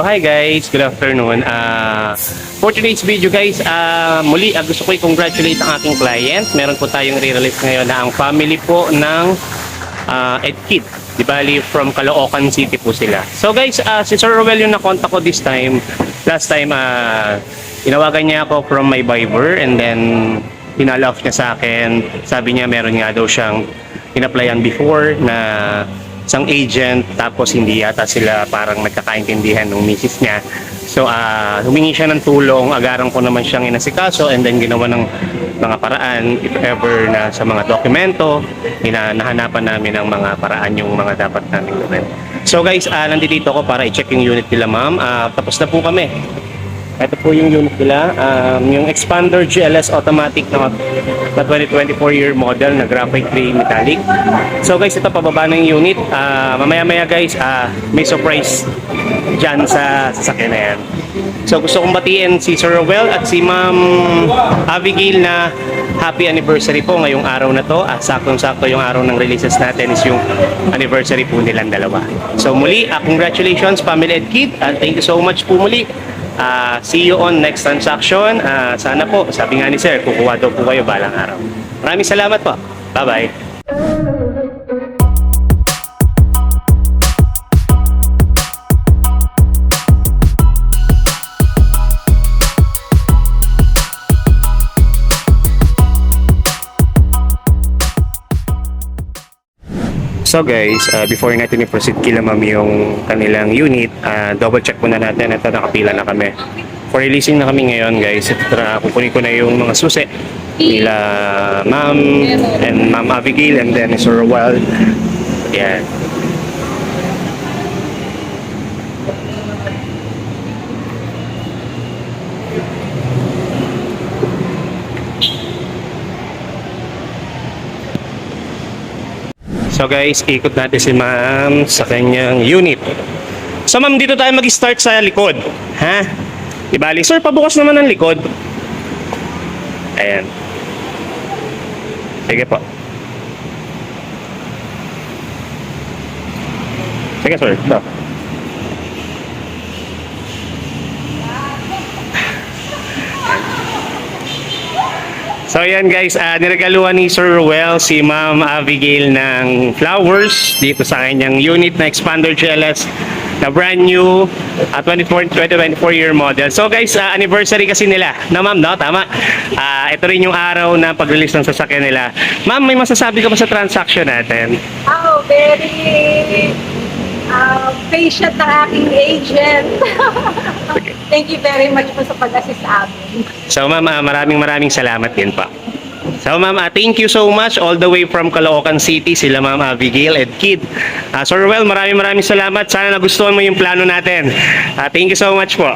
hi guys, good afternoon. For today's video guys, muli gusto ko i-congratulate ang aking client. Meron po tayong re-release ngayon na ang family po ng EdKid. Di bali from Caloocan City po sila. So guys, si Sir Rowell yung na-contact ko this time. Last time, inawagan niya ako from my Viber and then pinalove niya sa akin. Sabi niya meron nga daw siyang in-applyan before na isang agent, tapos hindi yata sila parang nagkakaintindihan ng misis niya. So humingi siya ng tulong, agaran ko naman siyang inasikaso and then ginawa ng mga paraan if ever na sa mga dokumento, nahanapan namin ng mga paraan yung mga dapat namin gawin. So guys, nandito ako para i-check yung unit nila ma'am. Tapos na po kami. Ito po yung unit nila, yung Expander GLS automatic na 2024 year model na graphite gray metallic. So guys, ito pababa na yung unit. Mamaya-maya guys, may surprise dyan sa sasakyan na yan. So gusto kong batiin si Sir Rowell at si Ma'am Abigail na happy anniversary po ngayong araw na to. Saktong-sakto yung araw ng releases natin is yung anniversary po nilang dalawa. So muli, congratulations Family EdKid and thank you so much po muli. See you on next transaction. Sana po, sabi nga ni Sir, kukuha daw po kayo balang araw. Maraming salamat po. Bye-bye. So guys, before natin i-proceed kila ma'am yung kanilang unit, double check muna natin. Ito, nakapila na kami. For releasing na kami ngayon guys. Kukunin ko na yung mga susi nila ma'am and Ma'am Abigail and then Sir Rowell. Yan. So guys, ikot natin si ma'am sa kanyang unit. So ma'am, dito tayo mag-start sa likod. Ha? Ibali, sir, pabukas naman ang likod. Ayan. Sige po. Sige sir, ito. So yan guys, niregaluhan ni Sir Rowell si Ma'am Abigail ng flowers dito sa kanyang unit na Expander GLS na brand new 2024 year model. So guys, anniversary kasi nila na ma'am, no? Tama. Ito rin yung araw na pag-release ng sasakyan nila. Ma'am, may masasabi ka ba sa transaction natin? Oh, very patient ng aking agent. Thank you very much po sa pag-assist sa amin. So ma'am, maraming salamat din pa. So ma'am, thank you so much all the way from Caloocan City, sila Ma'am Abigail EdKid. Sir Rowell, maraming salamat. Sana nagustuhan mo yung plano natin. Thank you so much po.